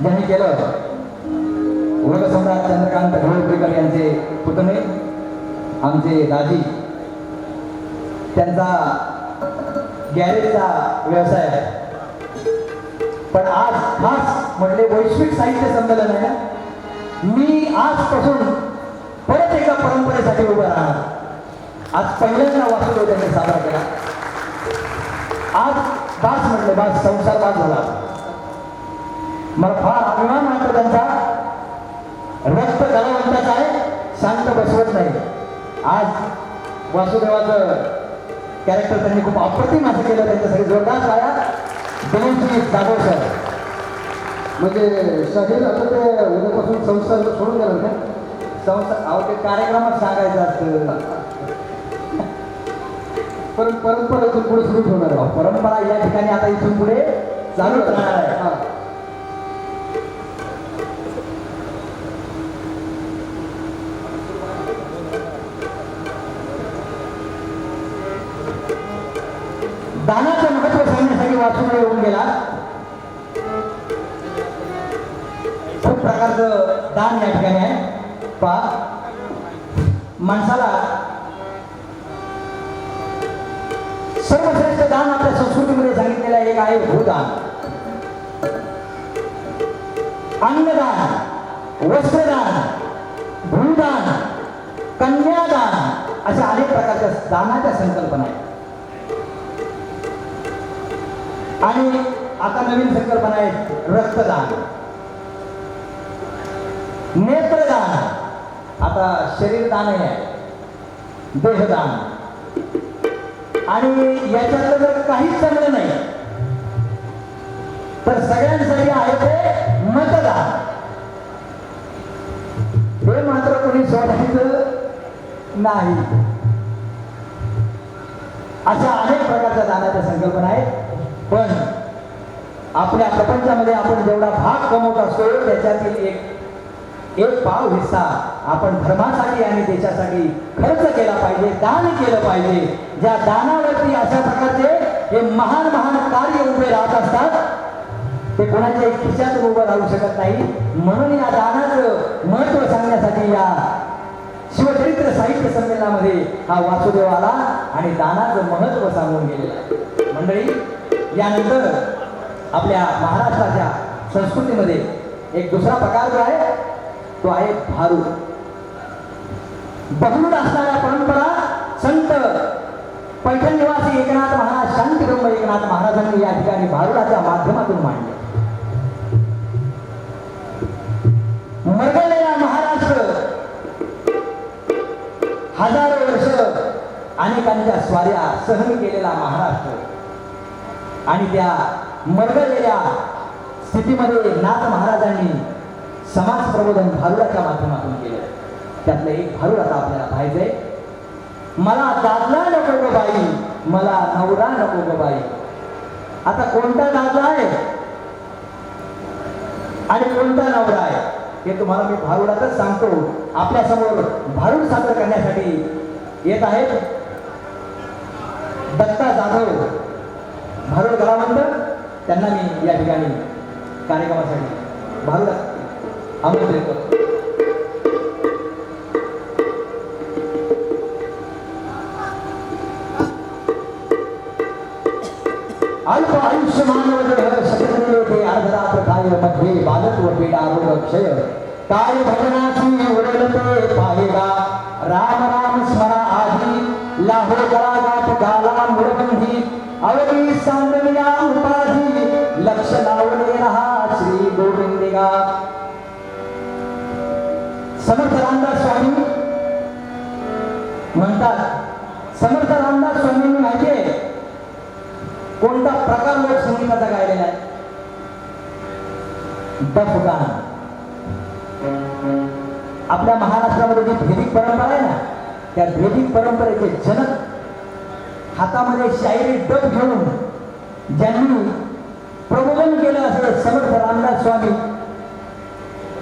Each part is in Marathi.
ज्यांनी केलं उलगसम्राट चंद्रकांत ढवळीकर यांचे पुतणे आमचे दाजी, त्यांचा गॅरेजचा व्यवसाय आहे. पण आज खास म्हटले वैश्विक साहित्य संमेलन आहे ना, मी आजपासून परत एका परंपरेसाठी उभं राहणार. आज पहिल्यांदा वासुदेव त्यांनी साजरा केला. आज बास म्हटले, बास संसार बास झाला. मला फार अभिमान वाटतो त्यांचा. रक्त कलावंताचा आहे, शांत बसवत नाही. आज वासुदेवाचं कॅरेक्टर त्यांनी खूप अप्रतिम असं केलं. त्यांच्यासाठी जोरदार पाया दिलीपजी जाधव सर. म्हणजे शाहीर आता ते उद्यापासून संसार सोडून गेला ना. संसार अहो ते कार्यक्रमात सांगायचं असतं. परंपरा इथून पुढे सुरू ठेवणार आहे. परंपरा या ठिकाणी आता इथून पुढे चालूच राहणार आहे. दानाचं महत्व सांगण्यासाठी वासुदेव येऊन गेला. खूप प्रकारचं दान या ठिकाणी आहे. पहा, माणसाला सर्वश्रेष्ठ दान आपल्या संस्कृतीमध्ये सांगितलेलं एक आहे भूदान, अन्नदान, वस्त्रदान, भूदान, कन्यादान अशा अनेक प्रकारच्या दानाच्या संकल्पना आहेत. आणि आता नवीन संकल्पना आहे रक्तदान, नेत्रदान, आता शरीरदान आहे, देहदान. आणि याच्यातलं जर काहीच चांगलं नाही तर सगळ्यांसाठी आहे ते मतदान. हे मात्र कोणी सोडायचं नाही. अशा अनेक प्रकारच्या दानाच्या संकल्पना आहेत. पण आपल्या प्रपंचामध्ये आपण जेवढा भाग कमवत असतो त्याच्यातील एक पाव हिस्सा आपण धर्मासाठी आणि देशासाठी खर्च केला पाहिजे, दान केलं पाहिजे. ज्या दानावरती अशा प्रकारचे हे महान महान कार्य उभे राहत असतात, ते कोणाच्या खिशातून उभं राहू शकत नाही. म्हणून या दानाचं महत्व सांगण्यासाठी या शिवचरित्र साहित्य संमेलनामध्ये हा वासुदेव आला आणि दानाचं महत्व सांगून गेलेलं आहे. मंडळी, यानंतर आपल्या महाराष्ट्राच्या संस्कृतीमध्ये एक दुसरा प्रकार जो आहे तो आहे भारू. बहुरूढ असणाऱ्या परंपरा संत पैठण निवासी एकनाथ महाराज, शांतीब्रह्म एकनाथ महाराजांनी या ठिकाणी भारुडाच्या माध्यमातून मांडले. मरगळलेला महाराष्ट्र, हजारो वर्ष अनेकांच्या स्वाऱ्या सहन केलेला महाराष्ट्र आणि त्या मरगळलेल्या स्थितीमध्ये नाथ महाराजांनी समाज प्रबोधन भारुडाच्या माध्यमातून केलं. त्यातलं एक भारुड आता आपल्याला पाहायचंय. मला दादला नको ग बाई, मला नवरा नको ग बाई. आता कोणता दादला आहे आणि कोणता नवरा आहे हे तुम्हाला मी भारुडातच सांगतो. आपल्या समोर भारुड सादर करण्यासाठी येत आहेत दत्ता जाधव, भारुड कलावंत. त्यांना मी या ठिकाणी कार्यक्रमासाठी भारुडात आमंत्रित करतो. अल्प आयुष्य मानव देह शकले ते अर्धरात्र काय मध्ये बालत्व पीडा रोग क्षय काय भजनाची उरलते पाहेगा राम राम स्मरा आधी लाहो करागात गाला मुरबंधी अवधी सांडविया उपाधी लक्ष लावले रहा श्री गोविंदिगा. समर्थ रामदास स्वामी म्हणतात, समर्थ रामदास स्वामींनी माहितीये कोणता प्रकार लोकसंगीताचा गायलेला आहे? डफगान. आपल्या महाराष्ट्रामध्ये जी भेदिक परंपरा आहे ना, त्या भेदिक परंपरेचे जनक हातामध्ये शायरी डफ घेऊन ज्यांनी प्रबोधन केलं असे समर्थ रामदास स्वामी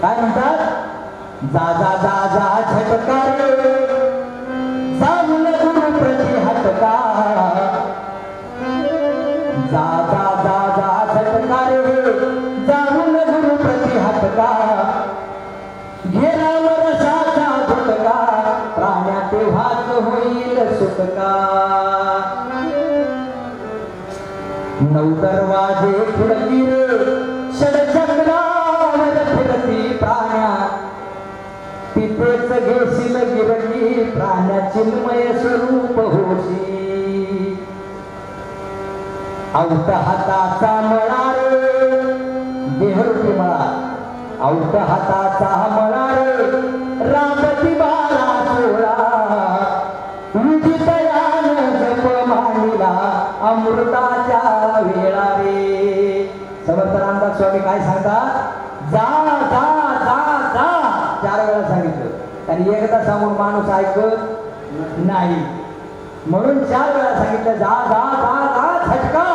काय म्हणतात? जा जा जा जा झटका रे जाऊन गुरु प्रति हटका, जा जा जा जा झटका रे जाऊन गुरु प्रति हटका, घे राम रसाचा झटका प्राण्या तेव्हाच होईल सुटका. नऊ दरवाजे खुडती रे षडचक्रावर फिरती प्राण्या, तिथेच घेशील गिरती प्राण्या चिन्मय स्वरूप होशी. औत हाताचा मळा रे देहरूपी मळा, औत हाताचा मळा रे रामती बाळा सोळा, विधितयान जप मांडला अमृताच्या वेळा रे. समर्थ रामदास स्वामी काय सांगतात? जा जा जा जा 4 वेळा सांगितलं आणि एकदा सांगून माणूस ऐकत नाही, म्हणून 4 वेळा सांगितलं. जा जा जा जा झटका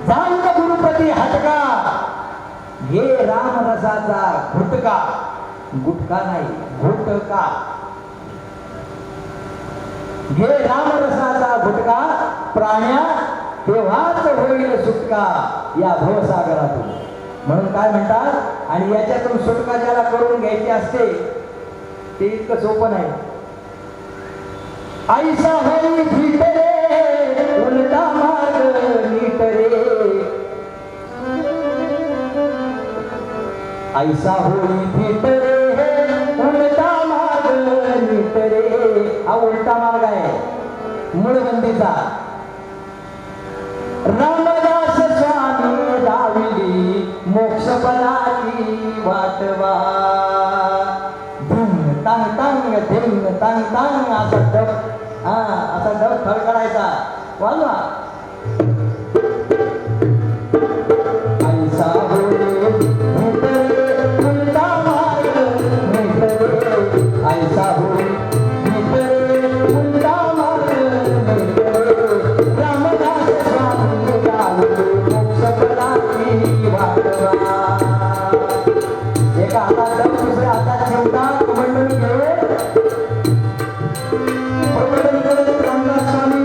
जाऊन गुरुप्रती हटका, घे राम रसाचा घुटका, गुटका नाही घुटका, घे राम रसाचा घुटका प्राण्या तेव्हाच होईल सुटका या भवसागरातून. म्हणून काय म्हणतात? आणि याच्यातून सुटका ज्याला करून घ्यायची असते ते इतकं सोपं नाही. ऐसा होई भीत रे उलटा मार्ग नीट रे, ऐसा होई भीत रे उलटा मार्ग नीट रे. हा उलटा मार्ग आहे मूळबंदीचा. रामदास स्वामी दाविली मोक्ष पदाची वाटवा, धिंग तांग तांग धिंग तांग तांग असा डब, असा डब खडखडायचा वाजवा. ऐसा होई भीत रे उलटा मार्ग नीट रे, ऐसा होई भीत रे उलटा मार्ग नीट रे. रामदास स्वामी दाविली मोक्ष पदाची वाटवा. एका हातात डब दुसऱ्या हातात ठेवतात मंडळी घेऊन प्रबोधन करत रामदास स्वामी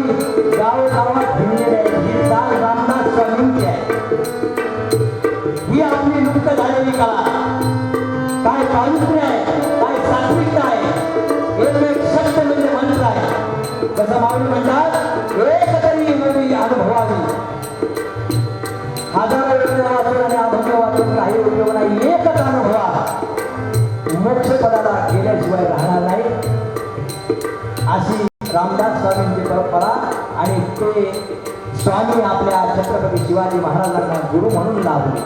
गावोगावात फिरलेले आहेत. ही चाल रामदास स्वामींची आहे. ही आपली लुप्त झालेली कला. काय पावित्र्य आहे, काय सात्विकता आहे. एक शब्द म्हणजे मंत्र आहे. जसं माऊली म्हणतात, एक तरी नवी अनुभवावी. हजारो वेळ वाचून आणि अभंग वाचून काही उपयोग नाही. एकच अनुभवा मोक्ष पदाला गेल्याशिवाय राहणार नाही. अशी रामदास स्वामींची परंपरा. आणि ते स्वामी आपल्या छत्रपती शिवाजी महाराजांना गुरु म्हणून लाभले.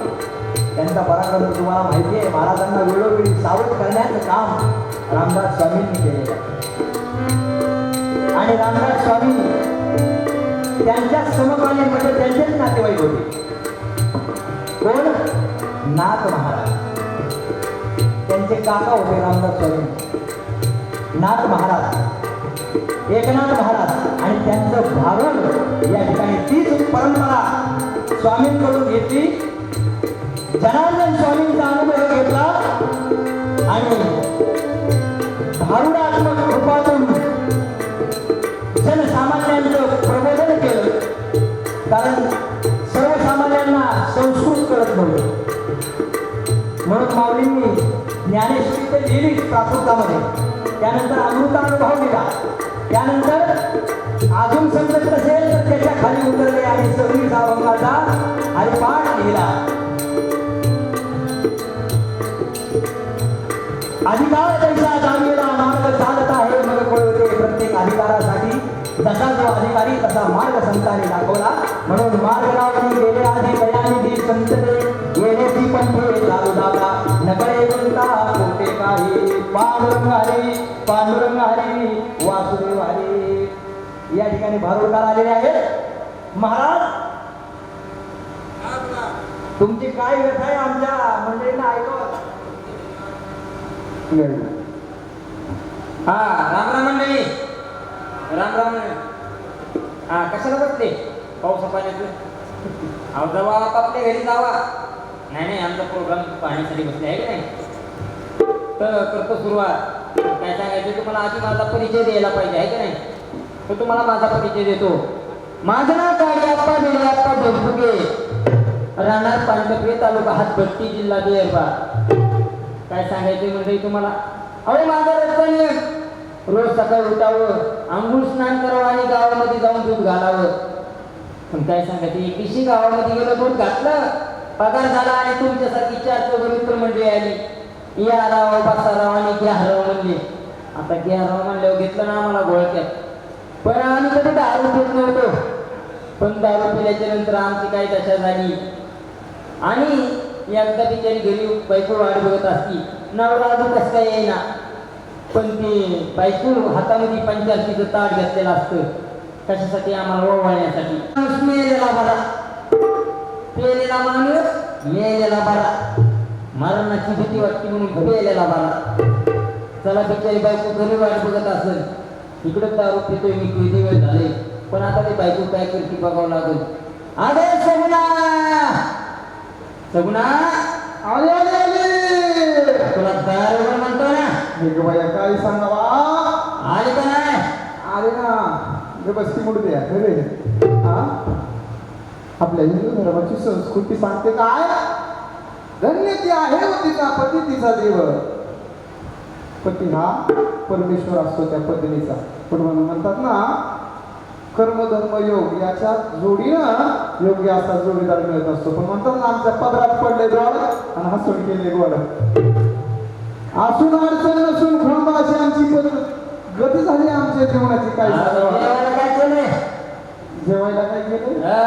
त्यांचा पराक्रम तुम्हाला माहिती आहे. महाराजांना वेळोवेळी सावध करण्याचं काम रामदास स्वामींनी केलेलं आहे. आणि रामदास स्वामी त्यांच्या समकालीन म्हणजे त्यांचेच नातेवाईक होते. कोण? नाथ महाराज. त्यांचे काका होते रामदास स्वामी, नाथ महाराज, एकनाथ महाराज आणि त्यांचं भारुड या ठिकाणी तीच परंपरा स्वामींकडून घेतली. जनार्दन स्वामींचा अनुभव घेतला आणि भारुडात्मक रूपातून जनसामान्यांचं प्रबोधन केलं. कारण सर्वसामान्यांना संस्कृत कळत नव्हतं, म्हणून माऊलींनी ज्ञानेश्वरी तर लिहिली प्राकृतामध्ये, त्यानंतर अमृतानुभव दिला, त्यानंतर अजून समजत नसेल तर त्याच्या खाली उतरले आणि 26 अभंगाचा हरिपाठ लिहिला. अधिकार त्यांचा जाणलेला मार्ग चालत आहे मग कळवते प्रत्येक अधिकारासाठी, जसा जो अधिकारी तसा मार्ग संतांनी दाखवला. म्हणून मार्ग लावणी गेले आधी दयानिधी संतते, येण्याची पंथे चालू दाबला, नकळे कोणता कोणते काही, पांडुरंग हरी पांडुरंग हरी वासुदेव हरी. या ठिकाणी भारुडकार आलेले आहेत. महाराज, तुमची काय व्यथा आहे आमच्या मंडळींना ऐकवत. हा, राम राम मंडळी, राम राम. हा, कशाला बसते पावसा पाण्याचं? अहो जावा आपल्या घरी जावा. नाही नाही, आमचा प्रोग्राम पाहण्यासाठी बसले आहे की नाही. तर करतो सुरुवात. काय सांगायचं तुम्हाला, आधी माझा परिचय द्यायला पाहिजे आहे की नाही. तर तुम्हाला माझा परिचय देतो. माझं नाव काळीअप्पा बेलेअप्पा ढोलपुके, राहणार पांढरपुरे, तालुका हातभट्टी, जिल्हा नंदुरबार. काय सांगायचं मंडळी तुम्हाला, अहो माझा रस्त्याने रोज सकाळी उठावं, आंघोळ स्नान करावं आणि गावामध्ये जाऊन दूध घालावं. पण काय सांगायचं, एकवीसशे गावामध्ये गेलं, दूध घातलं, पगार झाला आणि तुमच्यासारखी 4 मित्र मंडळी आली. या राव बसाराव आणि घ्या राव म्हणले. आता घ्या राव म्हणल्यावर घेतलं ना आम्हाला गोळक्यात. पण आम्ही कधी दारू पित नव्हतो, पण दारू पिल्याच्या नंतर आमची काय दशा झाली. आणि एकदा बिचारी घरी बायको वाट बघत असती, नवरा अजून कसं काय येईना, पण ती बायको हातामध्ये 85चं ताट घेतलेलं असतं. कशासाठी? आम्हाला ओवाळण्यासाठी. माणूस मेलेला बरा, पेलेला माणूस मेलेला बरा, मरणाची भीती वाटते म्हणून पेलेला बरा. चला बिचारी बायको घरी वाट बघत असेल, इकडं दारू पितोय मी, किती वेळ झाले, पण आता ती बायको काय करते बघावं लागेल. अरे सगुणा, सगुणा, आले आले आले. तुला दारूवर म्हणतो ना, हे बाया काय सांगावा. आले का नाही? अरे ना, जे बसती मुडते अरे. हा, आपल्या हिंदू धर्माची संस्कृती सांगते काय, धन्य ती आहे व तिचा पती तिचा देव. पती हा परमेश्वर असतो त्या पत्नीचा. पण म्हणतात ना, कर्म धर्म योग याच्या जोडीनं योग्य असा जोडीदार मिळत असतो. पण म्हणतात ना, आमच्या पदरात पडले जोड आणि हसून केले गोड. असून अडचण नसून खोंबा अशी आमची गती झाली आमच्या जीवनाची. काय देवाला काय केलंय? जेवायला काय केलं? हा,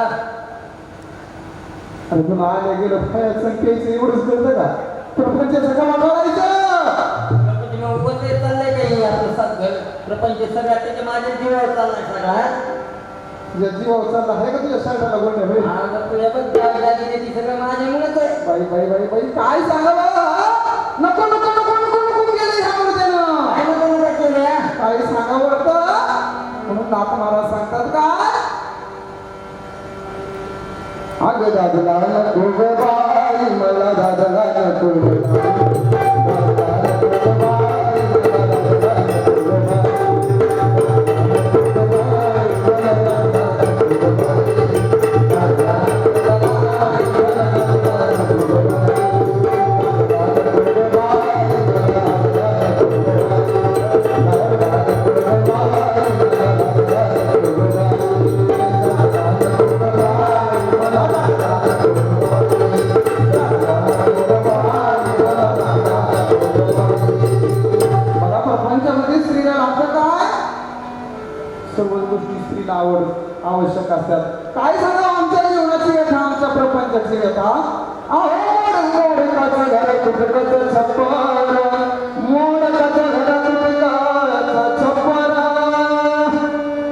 अरे तुला आले गेलं खायचं प्यायचं एवढंच करतं का? प्रपंचाचं कामा करायचं. प्रपंच मग उभं चाललंय काही आपलं घर प्रपंच सगळ्या त्याच्या माझ्या जीवावर चाललाय सगळा. तुझ्या जीवावर चालला आहे का तुझ्या शाळेला गोंड्या होईल? तुझ्या पण दागिने ती सगळं माझ्यामुळेच आहे. बाई बाई बाई बाई काय सांगावं. नको नको नको नको नको गेले ह्या मूर्त्यानं. काय नको नको केल्या? काय सांगावं वाटतं म्हणून नाथ महाराज सांगतात काय, अगं दादला नको ग बाई, मला दादला नको ग सर्व गोष्टी स्त्रीला आवश्यक असतात. काय सांगा आमच्या जीवनाची व्यथा, आमच्या प्रपंचाची व्यथा. मोडकाचं घर तुटकचं छप्पर, मोडकाचं घर तुटकचं छप्पर.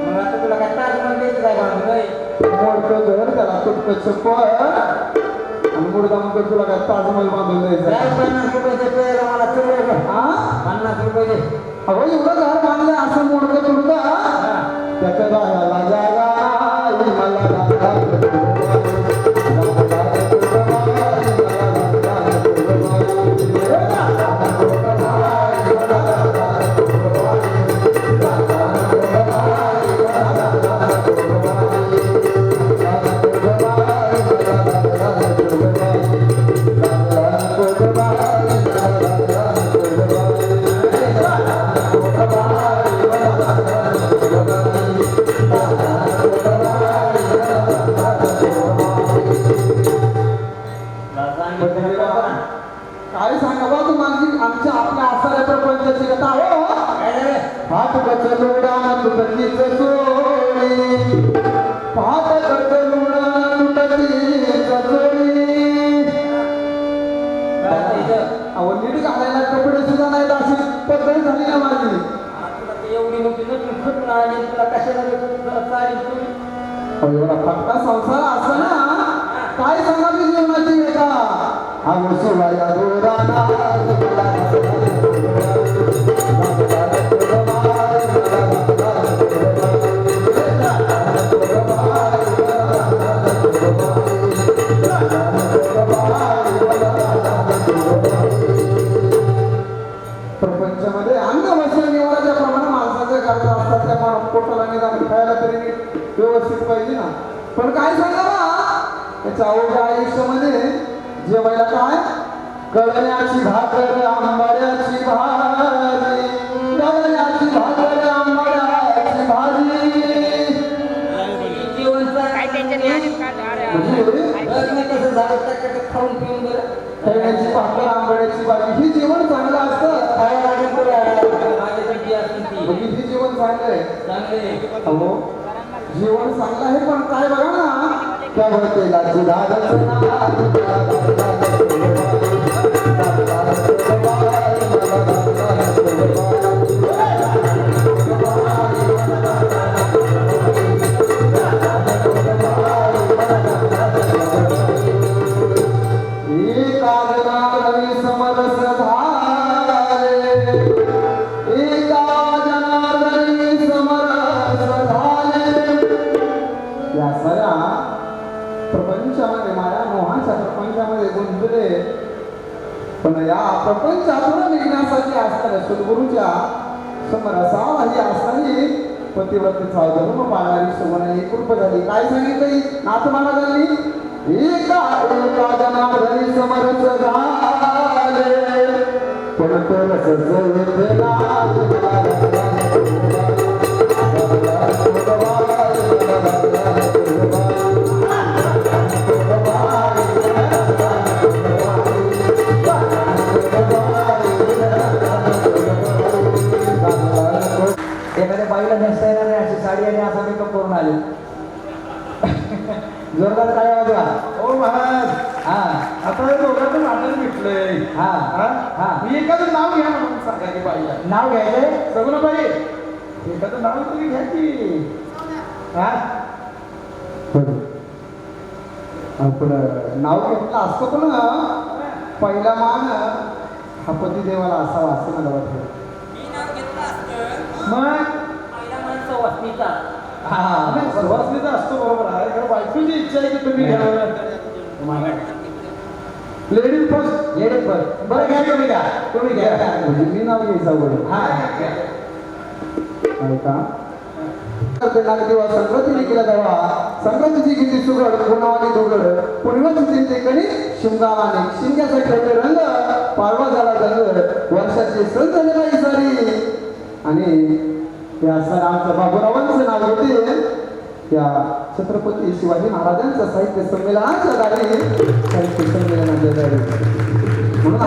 मग आता तुला काय ताजमहल द्यायचं काय बांधलंय? मोडकं घर त्याला तुटकं छप्पर आणि मुडदा मग तुला काय ताजमहल बांधून द्यायचं. काय 50 रुपयाच्या पेयाला मला अहो एवढं घर बांधलं असं मोडकं तुडकं त्याच्या जायला जागा नाही, मला जागा काय सांगा बा तू माझी आमच्या आपल्या असणाऱ्या प्रपंचाची कथा हो काय झालं? हात कचलुडा तुटकीच चोळी हात कचलुडा तुटकीच चोळी काय झालं इथं? अहो नीट घालायला कपडे सुद्धा नाहीत अशी पद्धत झाली ना माझी तुला ती एवढी मोठी नसून फुटून आली तुला कशाला चालेल तुम्ही अहो, एवढा फटका संसार असं ना काय सांगा मी जीवनाची वेगा अहो शिवाया दोराना प्रपंचामध्ये अन्न वस्त्र निवाराच्या प्रमाणे माणसाच्या गरजा असतात त्या पोटाला निदान खायला तरी व्यवस्थित पाहिजे ना पण काय सांगा बा त्याच्या अवघ्या आयुष्यामध्ये जेवायला काय कळण्याची भाकर आंबाड्याची भाजी कळण्याची भाकर आंबाड्याची भाजी जीवनचा काय लग्न कसं झालं त्या खाऊन पिऊन बरं कळण्याची भाकर आंबाड्याची भाजी ही जेवण चांगलं असतं खायला लागेल तुला. माझ्यासाठी असेल ती म्हणजे हे जेवण चांगलं आहे चांगले अहो जेवण चांगलं आहे पण काय बघा ना त्या तेलाची समरस झाले एका जनार्दनी समरस झाले या सगळ्या प्रपंचामध्ये माया मोहाच्या प्रपंचामध्ये गुंतले पण या प्रपंचातून निघण्यासाठी असणाऱ्या सद्गुरूच्या समरसाला ही असणारी पतिव्रतेचा धर्म पाळणारी सुमन ही कृप झाली काय सांगितली नाथ महाराजांनी एका एका जनार्दनी समरस झाले पण तो एखाद्या बाईला नेसता येणार नाही अशी साडी आणि असा मेकअप करून आले जोरदार काय वाजवा हो महाराज हा आता हे दोघांचं नाटक भेटलंय हा हा मी एखादं नाव घ्या म्हणून सांगा की बाईला नाव घ्यायचंय सगुणाबाई एखादं नाव तरी घ्या की हा आपण नाव घेतलं असतं पण पहिला मान हा पतिदेवाला असावा असं मला वाटतं मी नाव घेतलं असतं मग पहिला माणसं वसनीचा नाही, सुवासनीचा असतो बरोबर आहे कारण बायकोची इच्छा आहे की तुम्ही घ्यावं लेडीज फर्स्ट लेडीज फर्स्ट बरं घ्या तुम्ही घ्या म्हणजे मी नाव घ्यायचं बरं हा ऐका दिवस संक्रांतीने केला तेव्हा संक्रांतीची किती सुगड पुन्हावानी दुगड पूर्वाची चिंते कणी शिमगावाने शिंग्याचा खेळते रंग पाडवा झाला रंग वर्षाची सण झाले नाही सारी आणि त्या सर आमच्या बाबूरावांचं नाव घेते त्या छत्रपती शिवाजी महाराजांचं साहित्य संमेलनाच्या दारी साहित्य संमेलनाच्या दारी म्हणून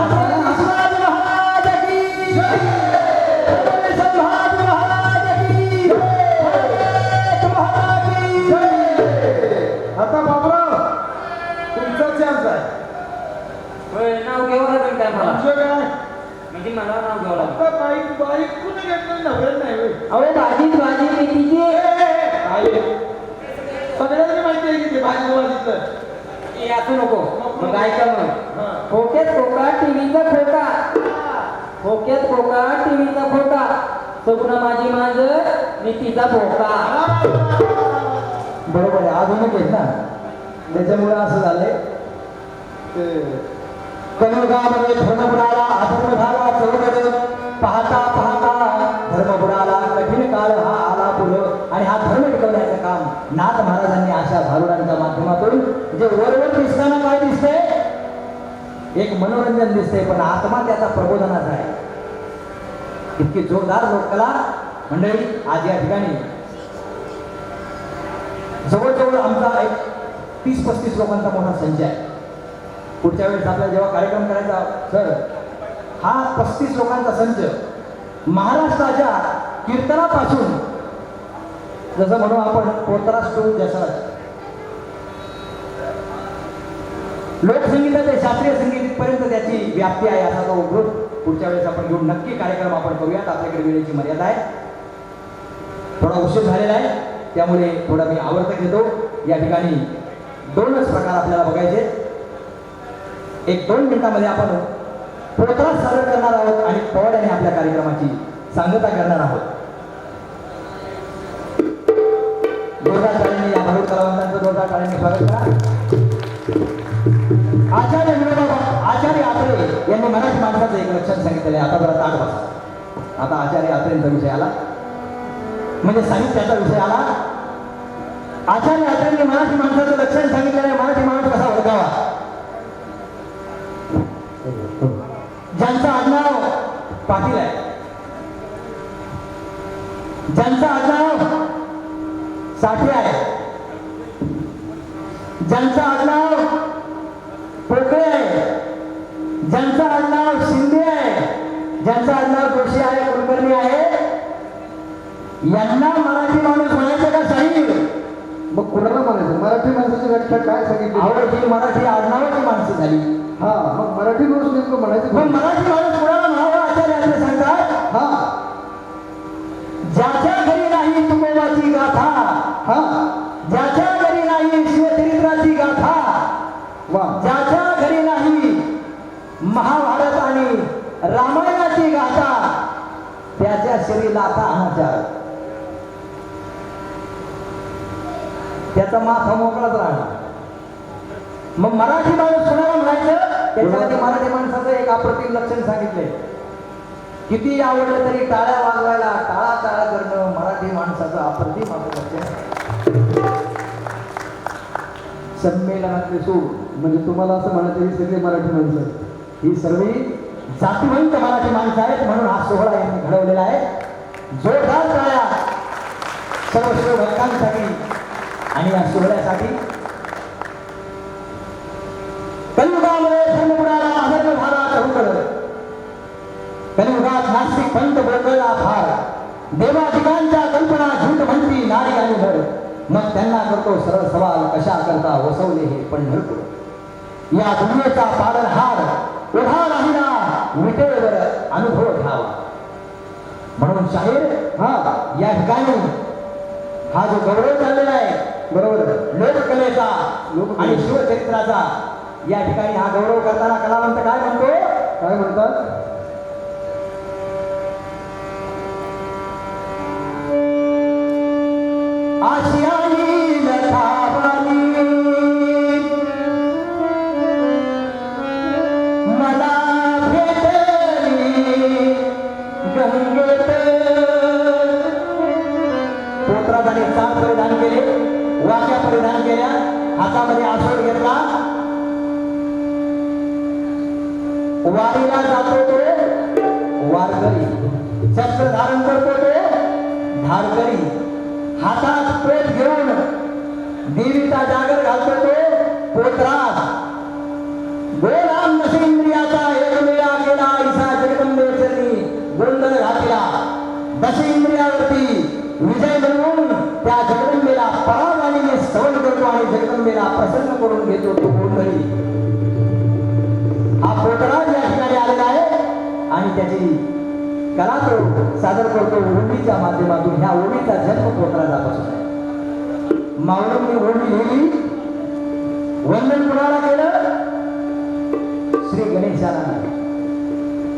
आता बाबूराव तुमचा चान्स आहे होय नाव घ्यावं लागेल काय मला तुमचं काय म्हणजे मला नाव घ्यावं लागेल आता बाईक बाईक कुणी घेतलं नव्हे नाही होय. अहो भाजी मेथीची आहे. सगळ्यांनी माहिती आहे की ते भाजी वाजीचं हे असू नको मग ऐका मग हा. खोक्यात खोका टीव्हीचा खोका खोक्यात खोका टीव्हीचा खोका सगुणा माझी मांज मी तिचा भोका. बरोबर आहे, आधुनिक आहेत ना, त्याच्यामुळे असं झालंय. ते कलियुगामध्ये धर्म बुडाला, अधर्म झाला चौघड. पाहता पाहता धर्म बुडाला, कठीण काळ हा आला पुढं. आणि हा धर्म टिकवण्याचं काम नाथ महाराजांनी अशा भारुडांच्या माध्यमातून जे वरवर दिसताना काय दिसतंय, एक मनोरंजन दिसतंय, पण आत्मा त्याचा प्रबोधनाचा आहे. इतकी जोरदार लोककला मंडळी आज या ठिकाणी जवळजवळ आमचा एक 30-35 लोकांचा मोठा संच आहे. पुढच्या वेळेस आपल्याला जेव्हा कार्यक्रम करायचा सर, हा 35 लोकांचा संच महाराष्ट्राच्या कीर्तनापासून, जसं म्हणू आपण पोतराज टू जसराज, लोकसंगीताचे शास्त्रीय संगीतपर्यंत त्याची व्याप्ती आहे. असा तो ग्रुप पुढच्या वेळेस आपण घेऊन नक्की कार्यक्रम आपण करूयात. आपल्याकडे वेळेची मर्यादा आहे, थोडा उशीर झालेला आहे, त्यामुळे थोडा मी आवर्त घेतो. या ठिकाणी 2च प्रकार आपल्याला बघायचे. 1-2 मिनिटांमध्ये आपण पोतराज सादर करणार आहोत आणि पवाड्याने आपल्या कार्यक्रमाची सांगता करणार आहोत. जोरदार टाळ्यांनी या भारूड कलावंतांचं जोरदार टाळ्यांनी स्वागत करा. आचार्य आत्रे यांनी मराठी माणसाचं एक लक्षण सांगितलेलं आहे. आता जरा ताट बसा. आता आचार्य आत्रेंचा विषय आला, म्हणजे साहित्याचा विषय आला. आचार्य आत्रेंनी मराठी माणसाचं लक्षण सांगितलेलं आहे. मराठी माणूस कसा ओळखावा? ज्यांचं आडनाव पाटील आहे, ज्यांचं आडनाव साठे आहे, ज्यांचं आडनाव पोकळे आहे, ज्यांचं आडनाव शिंदे आहे, ज्यांचं आडनाव जोशी आहे, कुलकर्णी आहे, यांना मराठी माणूस म्हणायचं का साहिब? मग कोणाला म्हणायचं? मराठी माणसाची व्याख्या काय सांगितली? आवड ही मराठी आडनावाची माणसं झाली. हा, मग मराठी माणूस नेमकं म्हणायचं मग मराठी माणूस कोणाला म्हणावं? आचार्य सांगतात, हा, ज्याच्या घरी नाही तुकोबाची गाथा, हा, ज्याच्या घरी नाही शिवचरित्राची गाथा, वा, ज्याच्या घरी नाही महाभारत आणि रामायणाची गाथा, त्याच्या शरीराला अनाचार, त्याचा माथा मोकळाच राहणार. मग मराठी माणूस कोणाला म्हणायचं? त्याच्यामध्ये मराठी माणसाचं एक अप्रतिम लक्षण सांगितलंय. किती आवडलं तरी टाळ्या वाजवायला, टाळा टाळा करणं मराठी माणसाचं अप्रतिम असं लक्षण. संमेलनातले सूर, म्हणजे तुम्हाला असं म्हणायचं ही सगळी मराठी माणसं आहेत. ही सर्व जातिवंत मराठी माणसं आहेत, म्हणून हा सोहळा यांनी घडवलेला आहे. जोरदार टाळ्या सर्व शिवभक्तांसाठी आणि या सोहळ्यासाठी. कलियुगामध्ये धर्म बुडाला, अधर्म झाला चौकड. कलियुगात नास्तिक पंत बोलला फार. देवाधिकांच्या कल्पना झूट म्हणती नारी आणि भर. मग त्यांना करतो सरळ सवाल, कशा करता वसवले हे पंढरपूर. या दुनियेचा पालनहार ओढा राहिला, विटेवर अनुभव घ्यावा. म्हणून शाहीर हा, या ठिकाणी हा जो गौरव चाललेला आहे, बरोबर, लोककलेचा आणि शिवचरित्राचा, या ठिकाणी हा गौरव करताना कलावंत काय म्हणतो? काय म्हणतात? आशियाई लखावाली मला भेटली गंगेत. पोत्राजाने चाप परिधान केले, वाक्या परिधान केल्या, हातामध्ये आसोड घेतला, वारीला जातो तो वारकरी, शस्त्र धारण करतो तो धारकरी, हातात पेट घेऊन देवीचा जागर घालतो तो पोतराज. गोलाम दशेंद्रियाचा एकमेळा केला, ईसा जगदंबे चरणी गोंधळ घातला. दशेंद्रियावरती विजय मिळवून त्या जगदंबेला परावाणीने स्तवन करतो आणि जगदंबेला प्रसन्न करून घेतो तो गोंधळी. हा पोतराज या ठिकाणी आलेला आहे आणि त्याची कला तो सादर करतो ओळीच्या माध्यमातून. ह्या ओळीचा जन्म पोतराजापासून आहे. मावळंनी ओळी लिहिली, वंदन कुणाला केलं? श्री गणेशाला.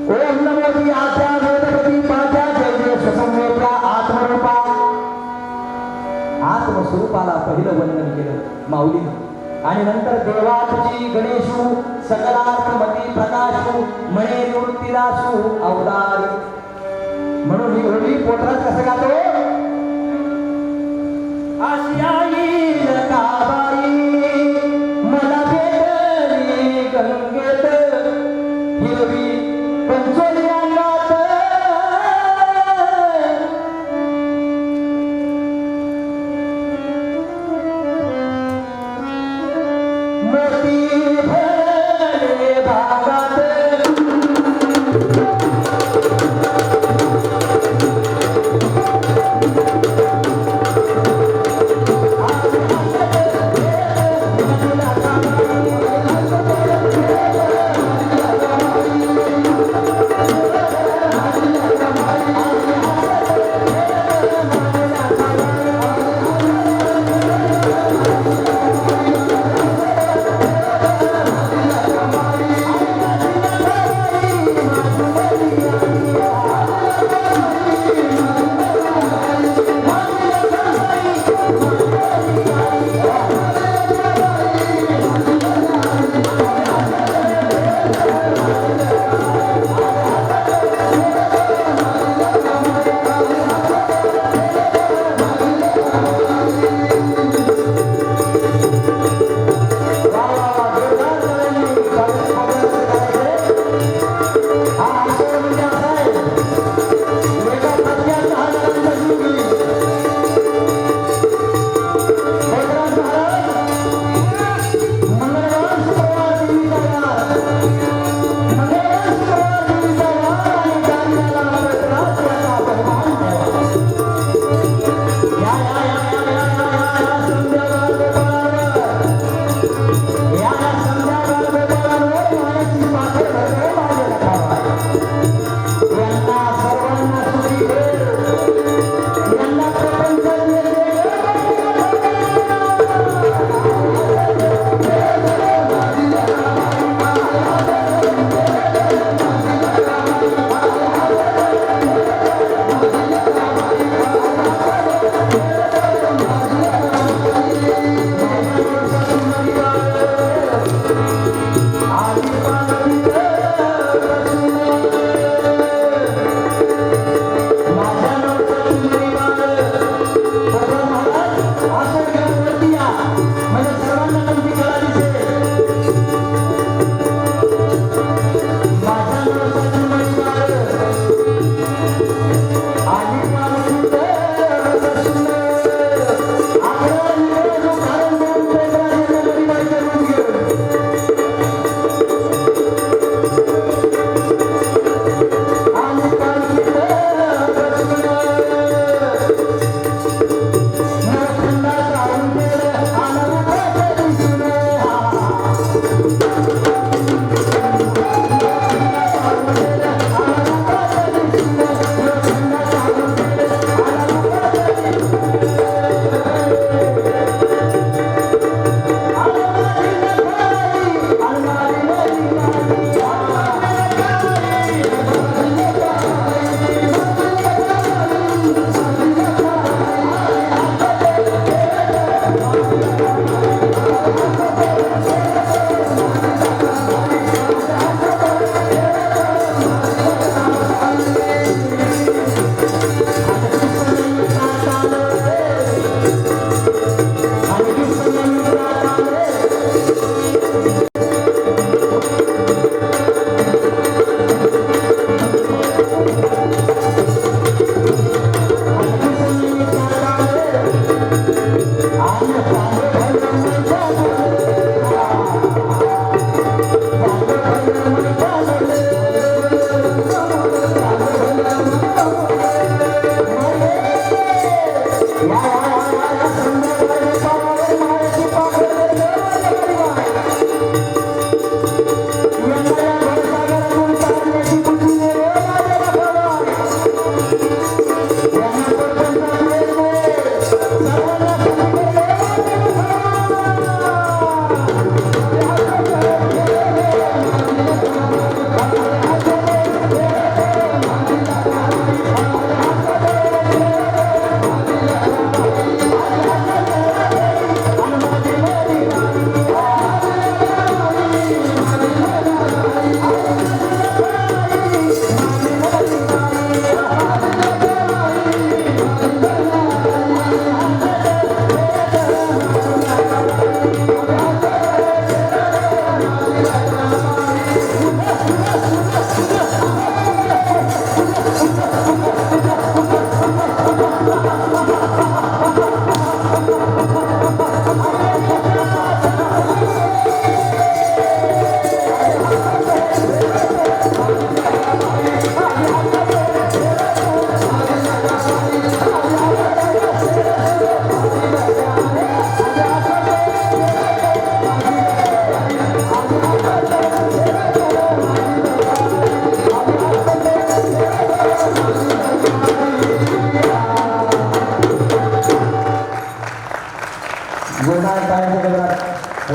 ओम नमो दी आद्या वेदपती पाद्या जय जय सुसंवे गणेशू सकलार्थमती प्रकाशू मणे निवृत्तीदासू अवतारी. म्हणून ही होळी पोतराज कसं गातो? आशियाई लकाबाई मला भेटली गंगेत हिरवी पंचोली अंगात मोती भरले भागात.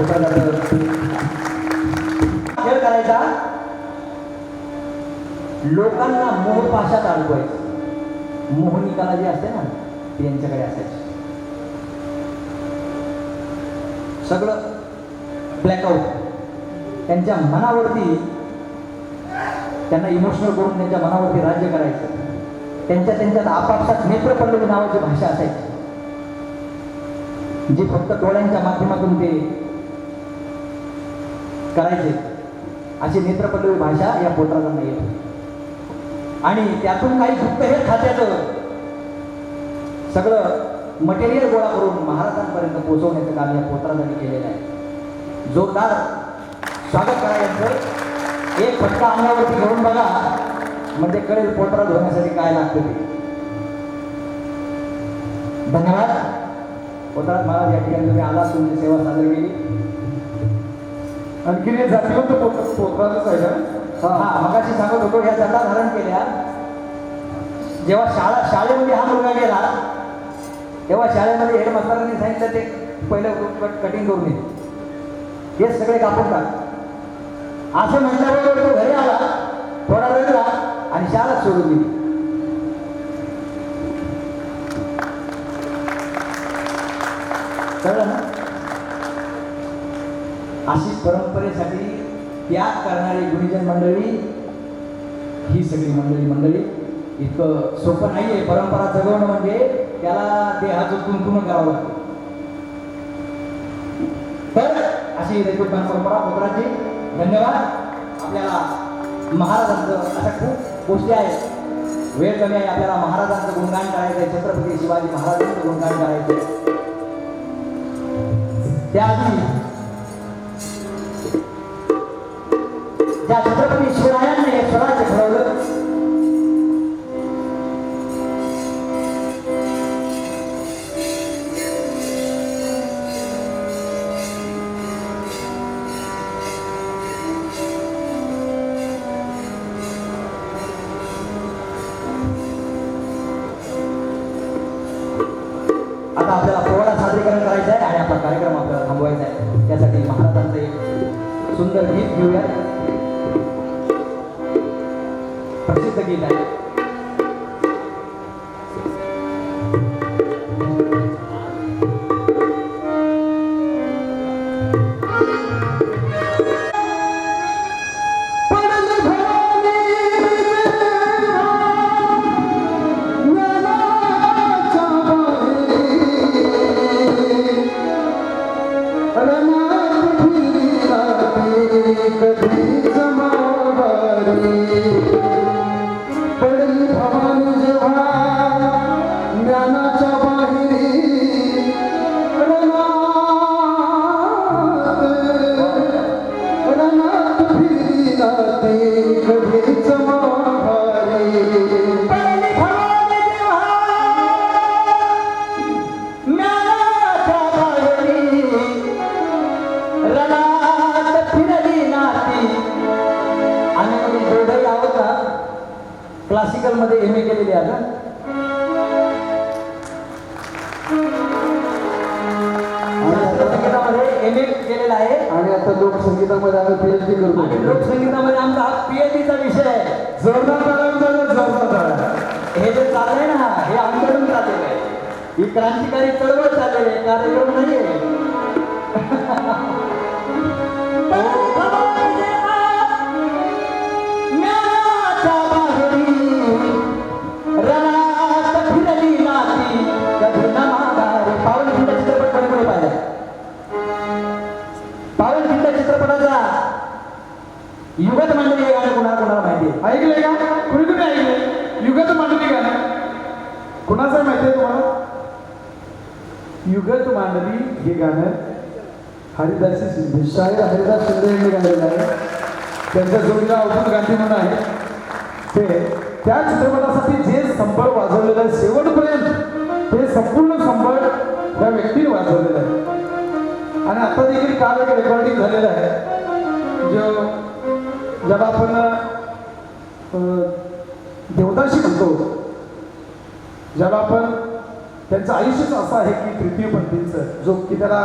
पोत्राचं खेळ करायचा, लोकांना मोहपाशात अडकवायचं. मोहनी कला जी असते ना ती यांच्याकडे असायची. सगळं ब्लॅकआउट त्यांच्या मनावरती, त्यांना इमोशनल करून त्यांच्या मनावरती राज्य करायचं. त्यांच्यात आपापसात नेत्रपल्लवी नावाची भाषा असायची, जी फक्त डोळ्यांच्या माध्यमातून ते करायचे. अशी नेत्रपल्लवी भाषा या पोत्रांना येते. आणि त्यातून काही गुप्त हे खात्याचं सगळं मटेरियल गोळा करून महाराजांपर्यंत पोहोचवण्याचं काम या पोत्रांनी केलेलं आहे. जोरदार स्वागत करा यांचं. एक फटका अंगावरती घेऊन बघा म्हणजे कळेल पोत्रा धुण्यासाठी काय लागतं ते. धन्यवाद. पोत्रात महाराज, या ठिकाणी तुम्ही आला, तुमची सेवा सादर केली. आणखीन हे जातीवंत पोत्राचंच आहे का? हा, मगाशी सांगत होतो, ह्या जटा धारण केल्या. जेव्हा शाळेमध्ये हा मुलगा गेला तेव्हा शाळेमध्ये हेडमास्टरांनी सांगितलं ते पहिलं कटिंग करून ये, हे सगळे कापून टाक. असं म्हटल्याबरोबर तो घरी आला, थोडा रडला आणि शाळा सोडून दिली. कळलं ना? अशी परंपरेसाठी त्याग करणारी गुरुजन मंडळी, ही सगळी मंडळी. इतकं सोपं नाहीये परंपरा जगवणं म्हणजे. त्याला देहाचं गुंतवणूक करावं लागतं. तर अशी रेल्वेबान परंपरा पोत्राची. धन्यवाद. आपल्याला महाराजांचं अशा खूप गोष्टी आहेत, वेळ कमी आहे. आपल्याला महाराजांचं गुणगान करायचं आहे, छत्रपती शिवाजी महाराजांचं गुणगान करायचं आहे. त्याआधी ज्या छत्रपती शिवरायांनी हे स्वराज्य घडवलं, आता आपल्याला पोवाडा सादरीकरण करायचं आहे आणि आपला कार्यक्रम आपल्याला थांबवायचा आहे. त्यासाठी महाराजांचं एक सुंदर गीत घेऊया. प्रसिद्ध गीत आहे. क्लासिकल मध्ये एम ए केलेली आहे. संगीतामध्ये एम ए केलेला आहे आणि आता लोकसंगीतामध्ये आम्ही पीएचडी करतो. आणि लोकसंगीतामध्ये आमचा हा पीएचडीचा विषय आहे. जोरदार. हे जे चाललंय ना, हे आंदोलन चाललेलं आहे, ही क्रांतिकारी चळवळ चाललेली आहे, कार्यक्रम नाहीये. पावनखिंड चित्रपटाचा युगत मांडली हे गाणं कोणाला माहिती आहे? ऐकलंय का? कुणी ऐकलंय? युगत मांडली गाणं कुणाचं आहे माहिती आहे तुम्हाला? युगत मांडली हे गाणं हरिदासी शिंदे, शाहीर हरिदास शिंदे यांनी गायलेलं आहे. त्यांच्या जोडीला अवधूत गांधी म्हणून आहे. ते त्या चित्रपटासाठी जे संबळ वाजवलेलं आहे शेवटपर्यंत, ते संपूर्ण संबळ त्या व्यक्तीने वाजवलेलं आहे. आणि आता देखील काल एक रेकॉर्डिंग झालेलं आहे, जो ज्याला आपण देवदाशी म्हणतो, ज्याला आपण त्यांचं आयुष्यच असं आहे की तृतीयपंथींचं, जो की त्याला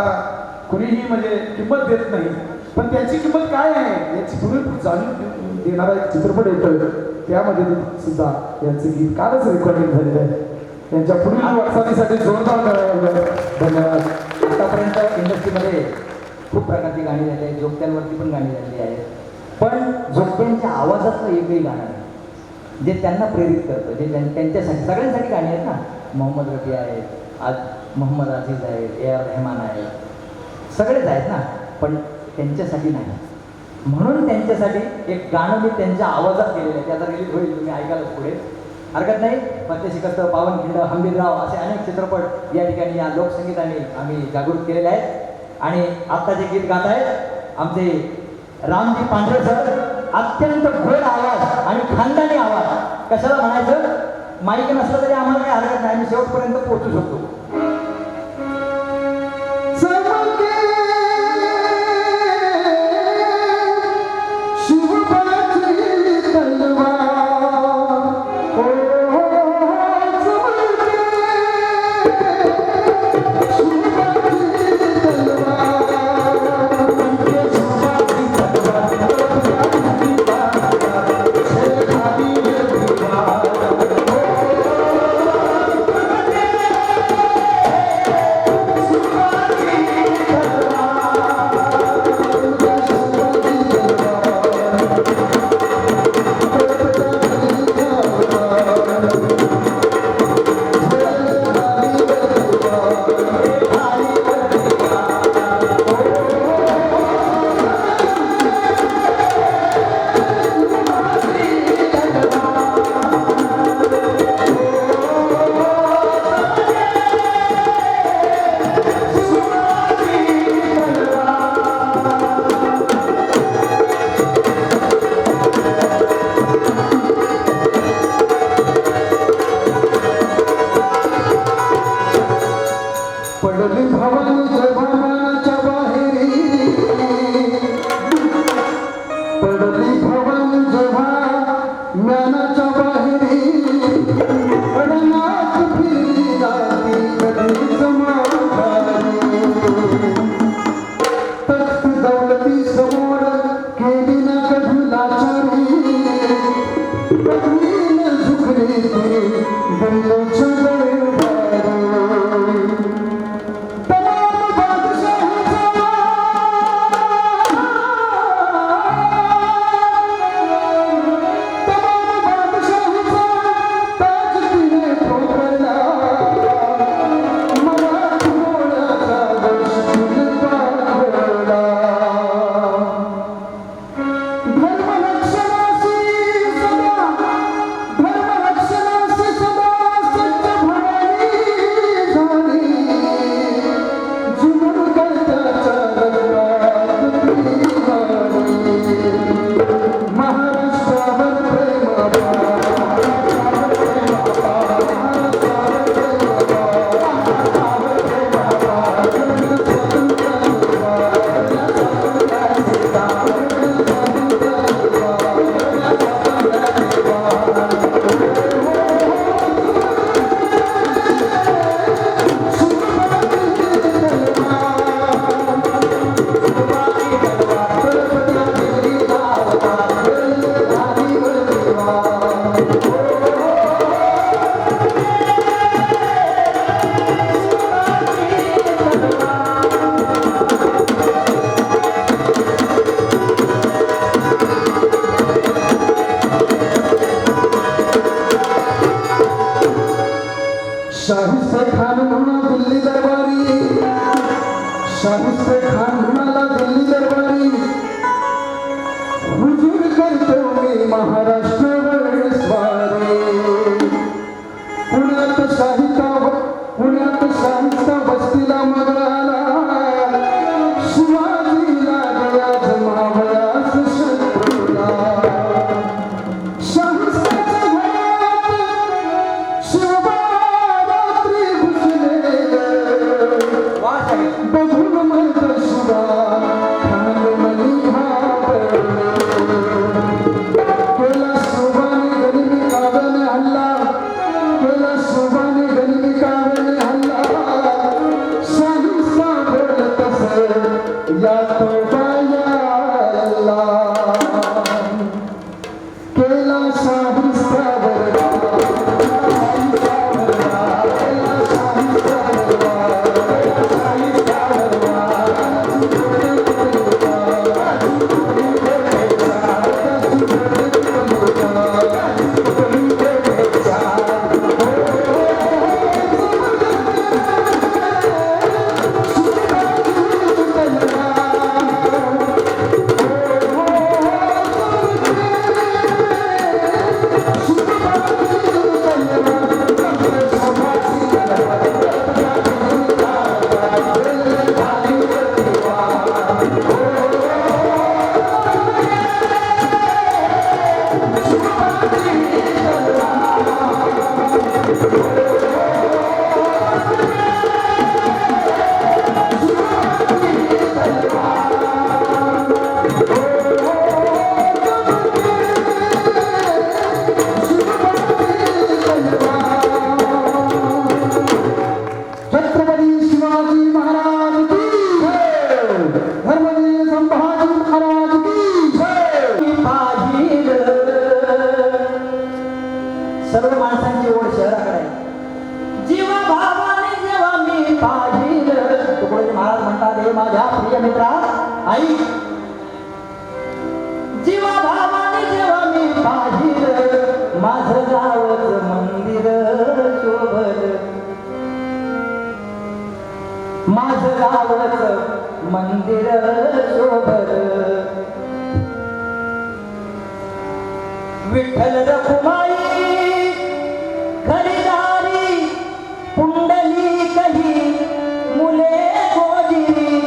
कुणीही म्हणजे किंमत देत नाही, पण त्याची किंमत काय आहे याची पूर्ण जाणून देणारा एक चित्रपट येतोय, त्यामध्ये सुद्धा यांचं गीत कालच रेकॉर्डिंग झालेलं आहे. त्यांच्या पुढील वाटचालीसाठी जोरदार करायला धन्यवाद. आतापर्यंत इंडस्ट्रीमध्ये खूप प्रकारची गाणी झाली आहेत, जोगत्यांवरती पण गाणी झालेली आहेत, पण जोगत्यांच्या आवाजातलं एकही गाणं नाही जे त्यांना प्रेरित करतं, जे त्यांच्यासाठी सगळ्यांसाठी गाणी आहेत ना. मोहम्मद रफी आहेत, आज मोहम्मद आझीज आहेत, A.R. रहमान आहेत, सगळेच आहेत ना, पण त्यांच्यासाठी नाही. म्हणून त्यांच्यासाठी एक गाणं मी त्यांच्या आवाजात केलेलं आहे, त्याचा रिलीज होईल, तुम्ही ऐकालच पुढे, हरकत नाही. मत्यशिकस्त, पावनखिंड, हंबीरराव असे अनेक चित्रपट या ठिकाणी या लोकसंगीताने आम्ही जागृत केलेले आहेत. आणि आत्ता जे गीत गात आहेत आमचे रामजी पांढरे सर, अत्यंत गोड आवाज आणि खानदानी आवाज. कशाला म्हणायचं, माईक नसलं तरी आम्हाला काही हरकत नाही, आम्ही शेवटपर्यंत पोहोचू शकतो. Thank you. ओढ शहराकडे. जीवा भावाने जेव्हा मी पाहिलं, तुकडोजी महाराज म्हणतात, हे माझ्या प्रिय मित्रा आई, जीवा भावाने जेव्हा मी पाहिलं, माझं गावच मंदिर शोभल, माझं गावच मंदिर शोभल. विठ्ठल रखुमाई खरीदारी, पुंडली कही मुले गोजिरी.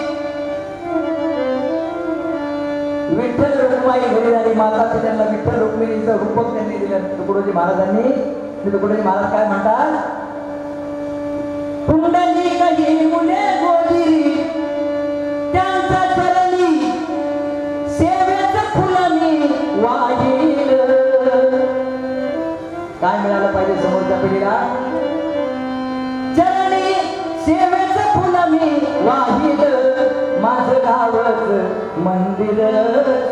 विठ्ठल रुक्माई खरीदारी माता, त्यांना विठ्ठल रुक्मिणीचं रूपक त्यांनी दिलं तुकडोजी महाराजांनी. तुकडोजी महाराज काय म्हणतात, पुंडली कही मुले गोजिरी, त्यांचा चरणी सेवेचं फुलं मी वाहिल. काय मिळालं पाहिजे समोरच्या पिढीला, चरणी सेवेचं फुलं मी वाहिल, माझं गावच मंदिर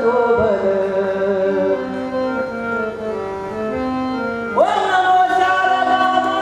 शोभल. ओम नमो शारदा माता.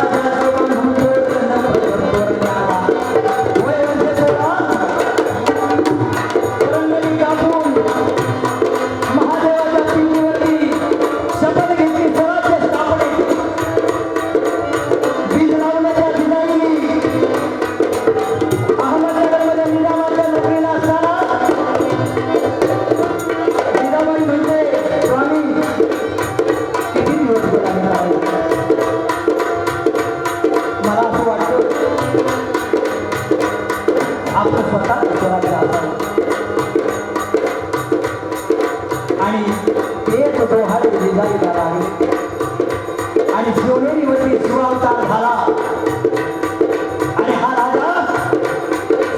स्वराज्याचं बांधून तोरण तोरण्याला. वय म्हणजे सोळा, रंगली कापून महादेवाच्या पिंडीवरती शपथ घेतली स्वराज्य स्थापनेची. बीज लावण्याच्या बिजाईनी अहमदनगरमध्ये निजामाच्या नोकरीला असताना जिजाबाई म्हणते, स्वामी किती दिवस गेला निजाबाई? मला असं वाटतं आपलं स्वतः स्वराज्य असावं. आणि तेच डोहाळे जिजाईला लागले आणि शिवनेरीवरती शिवावतार झाला. आणि हा राजा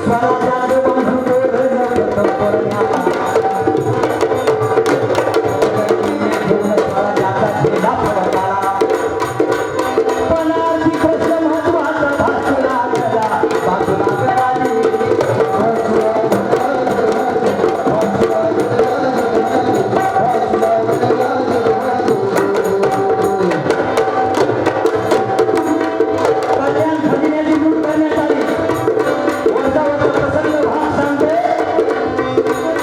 स्वराज्याचं बांधून तोरण तोरण्याला. घेऊन स्वराज्याचा झेंडा फडकला. पण आरती प्रश्न महत्वाचा भासू लागला, भासू लागला रे. कल्याण खजिन्याची लूट करण्यात आली. वरचा वरचा प्रसंग भाग सांगते.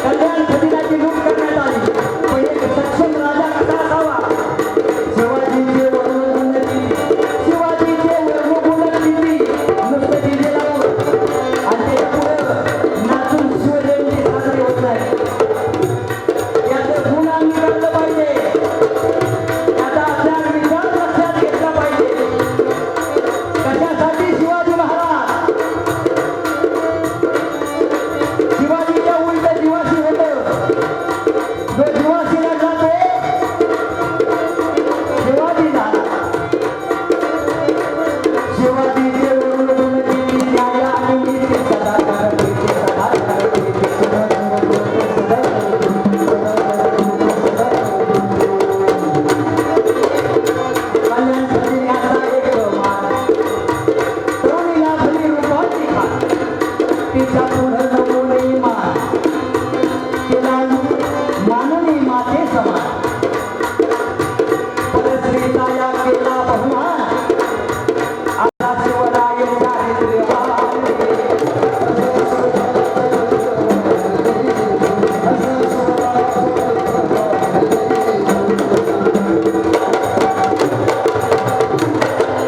कल्याण खजिन्याची लूट करण्यात आली. पण एक सक्षम राजा कसा असावा? शिवाजीचे वर्णगुण किती, शिवाजीचे वर्णगुण किती, नुसतं डीजे लावून आणि त्याच्या पुढे नाचून शिवजयंती साजरी होत नाही. याचं गुण आम्ही कळलं पाहिजे. याचा आपल्या विचार लक्षात घेतला पाहिजे. कशासाठी शिवाजी महाराज शिवाजीच्या उलट दिवासी होतं. जो दिवासीला जातो शिवाजी झाला. शिवाजीचे वर्णगुण किती, न्याय आणि नीती सदा करते, सदा करते, सदा कल्याण खजिन्याचा एक मान, तरुणीला भली रूपाची खान, तिच्या पुढं नमुने मान, तिला माननी माते समान. परस्त्रीचा या केला बहुमान, आता शिवराय चारित्र्यवान.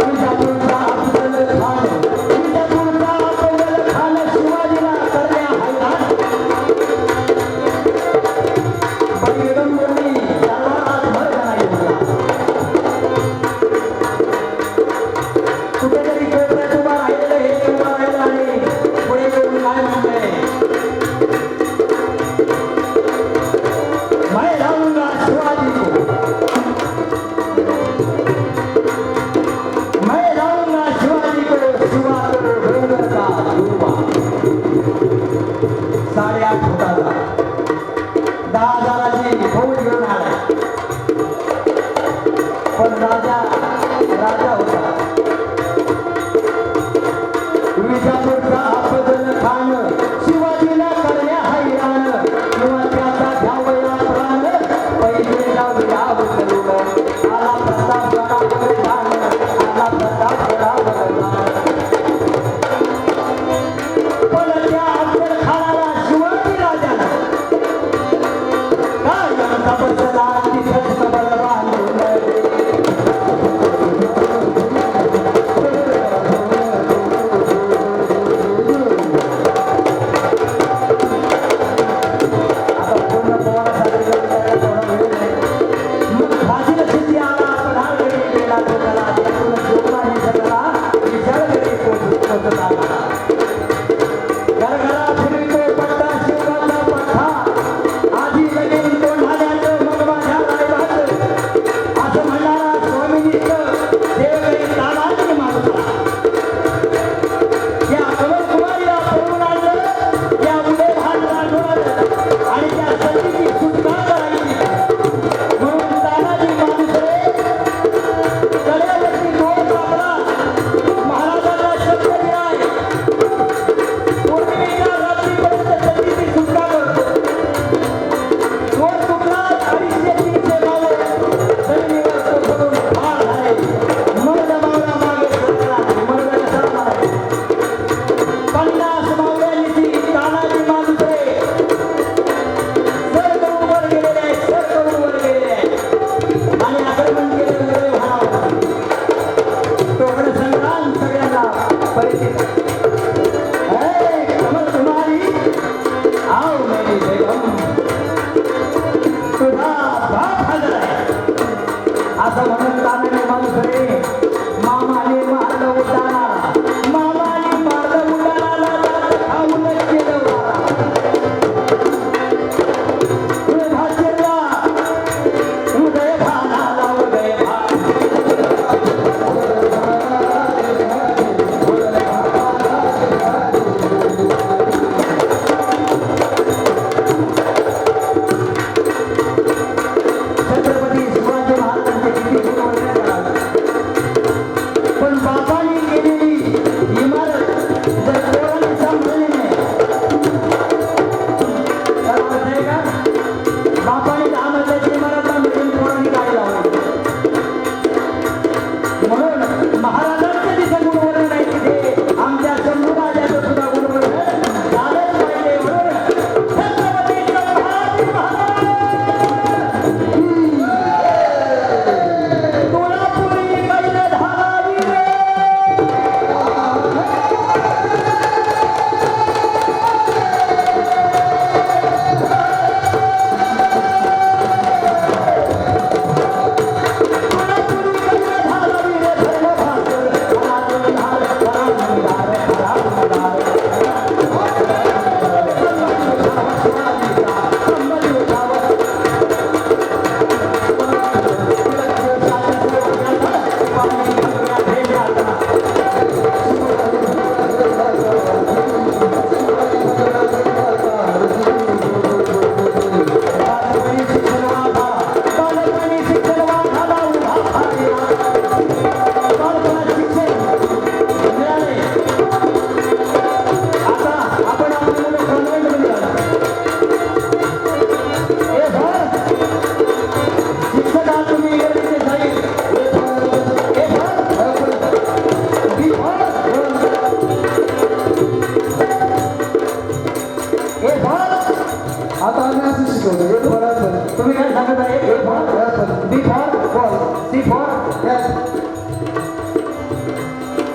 विजापूरचा अफजल खान, विजापूरचा अफजल खान शिवाजीला करण्या हैराण. पैगंबरनी त्याला रातभर नाही बोलला. कुठेतरी कोपऱ्यात उभा राहिलेलं हे उभा राहिलं आणि पुढे येऊन काय म्हणतंय, मैं लाऊंगा शिवाजी को, मैं लाऊंगा शिवाजी को, शिवा तो डोंगर का दुर्वा. 8.5 फुटाचा 10,000ची फौज घेऊन आला. पण राजा होता.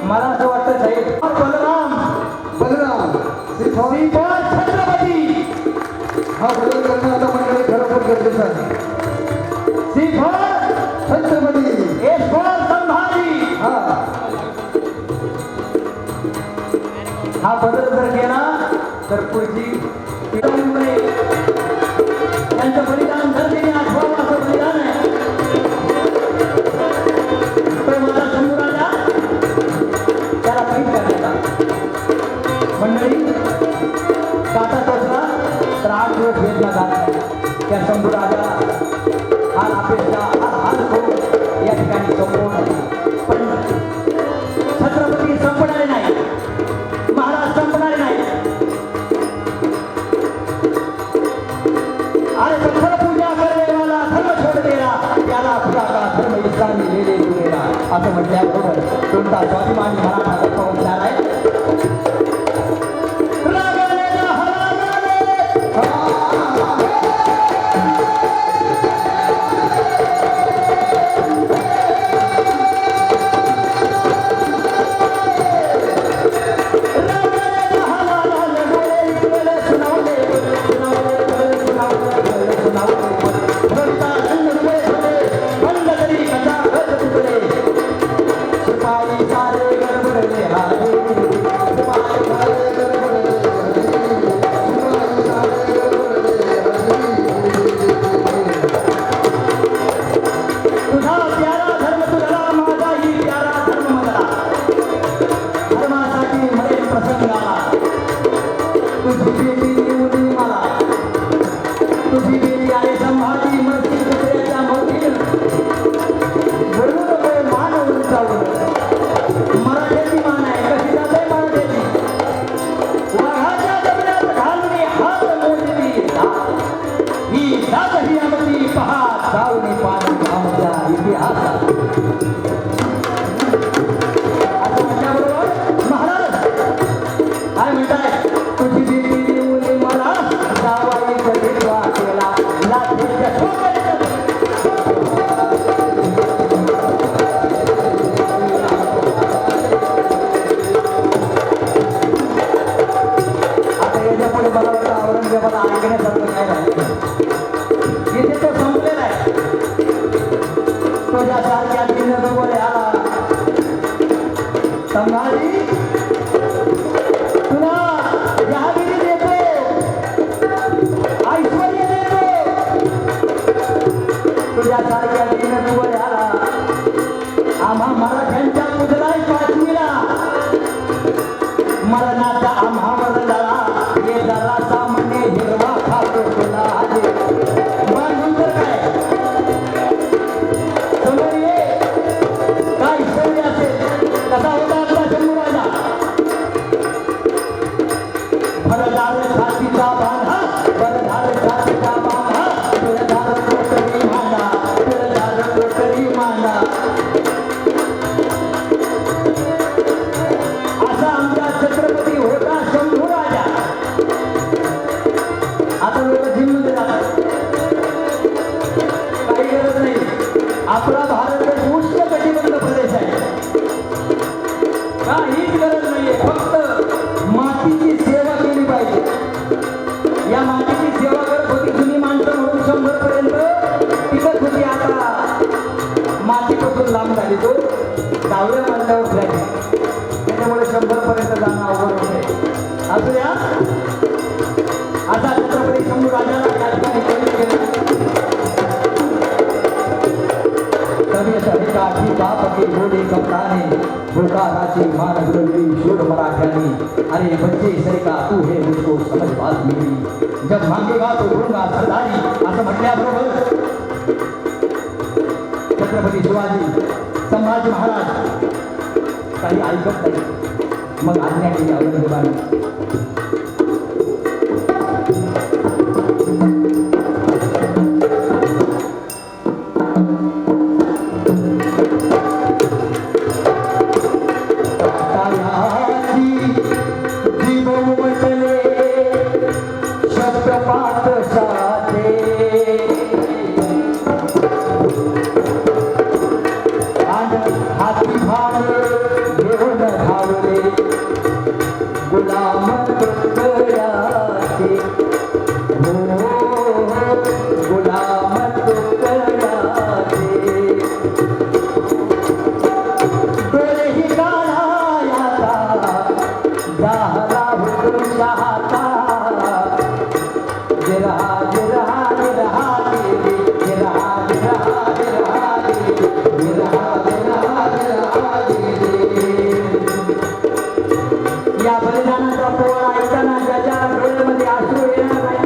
मला असं वाटतं साहेब बलराम बलराम श्रीफळ श्रीफळ छत्रपती हा बदल करणं आता मंडळी खरोखर गरजेचं आहे. श्रीफळ छत्रपती ईश्वर संभाजी हा हा बदल जर केला तर पुढची पिढी मुळे त्यांचं बलिदान धरलेली आठवावं असं बलिदान आहे. तो माझा शंभू राजा त्याला कैद करण्याचा मंडळी काटा टोचला तर 8 दिवस वेदना जात नाही. त्या शंभू राजा हाल अपेक्षा हाल करून या ठिकाणी संपवून पण छत्रपती संपणारे नाही, महाराज संपणारे नाही. अरे पत्थर पूजा करने वाला धर्म छोड़ देना त्याला खुदा का धर्म इस्लामी ले ले तुरेला असं म्हटल्याबरोबर कोणता स्वाभिमानी मराठा गप्पावंचार आहे. रागाने ना हरामाने अरे बच्चे सरिका तू हे मुझको समझ बात मेरी जब मांगेगा तो दूंगा सरदारी असं म्हटल्याबरोबर छत्रपती शिवाजी संभाजी महाराज काही ऐकत नाही. मग आज्ञा केली औरंगजेबाने. हाती भाव घेऊन झाला हुकुमशहाचा जिरहा जिरहा जिरहा देवी जिरहा जिरहा जिरहा देवी जिरहा जिरहा जिरहा देवी. या बलिदानाचा पोळा ऐकताना ज्याच्या डोळ्यामध्ये अश्रू येणार नाही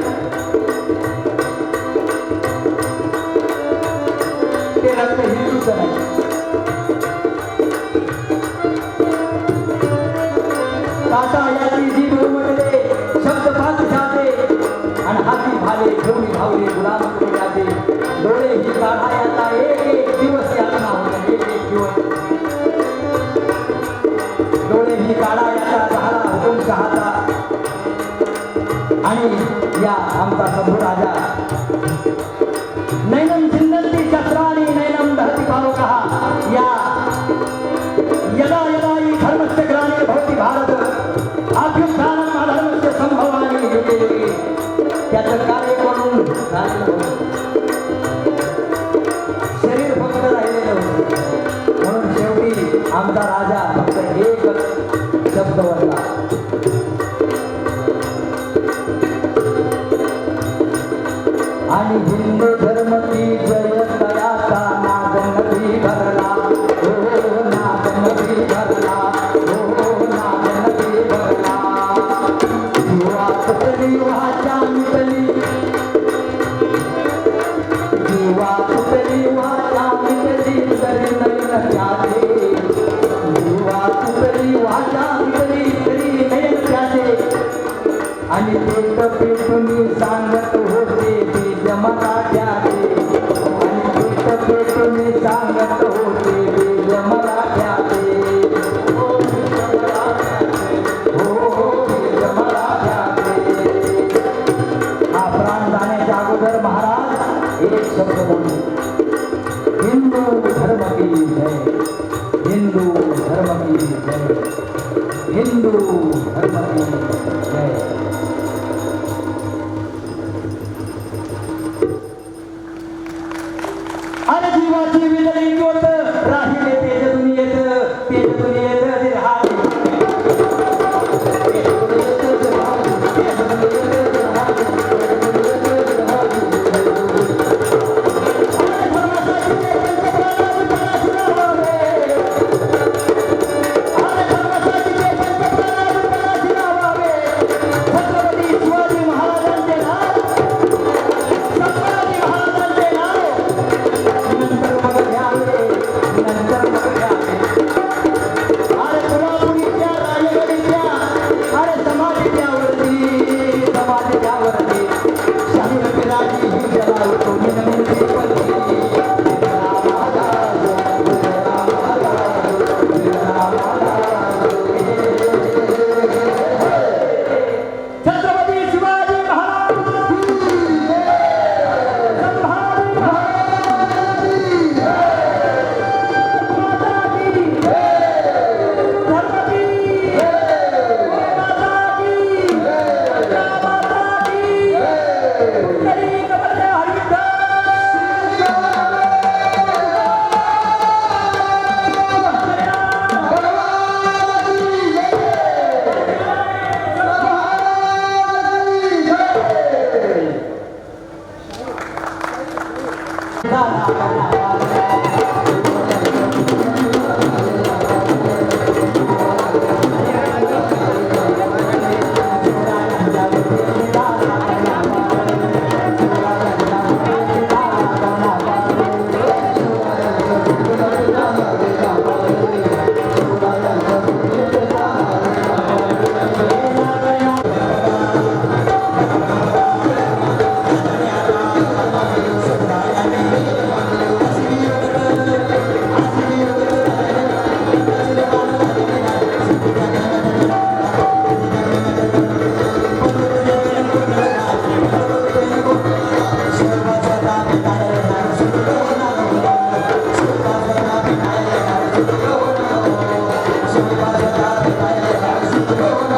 ते रक्त हिंदूचं नाही. काटा याची जीभ उमटले शब्द पाच जाते आणि हाती भाले घेऊन धावले गुलाम करून जाते. डोळे ही काढा याचा एक एक दिवस यातना होता एक एक दिवस. डोळे ही काढा याचा झाला हुकुमशहाचा आणि या आमचा शंभू राजा नैनम चिंदंती शस्त्राणी नैनम धरती पावकः. या यदा यदा हि धर्मस्य ग्लानिर् भवति भारत अभ्युत्थानम् अधर्मस्य संभवामि युगे युगे. त्याचं कार्य करून झालेलं होतं. शरीर फक्त राहिलेलं होतं. म्हणून शेवटी आमचा राजा फक्त एकच शब्द बोलला. आणि हिंदू धर्म की जय तयाचा नागनदी भरला हो नागनदी भरला हो नागनदी भरला. जीवा तुटली वाचा मिटली जीवा तुटली वाचा मिटली तरी नैन त्याचे. जीवा तुटली वाचा मिटली तरी नैन त्याचे. आणि पेट पेटून सांगत होते बीज मराठ्याचे. आणि पेट पेटून सांगत होते बीज मराठ्याचे. हो बीज मराठ्याचे हो बीज मराठ्याचे. हा प्राण जाण्याच्या अगोदर महाराज एक शब्द बोलले हिंदू धर्म की जय हिंदू धर्म की जय हिंदू धर्म की जय. अरे जीवाची विदळी ज्योत राहिले तेज दुनियेत राहिले. Thank you.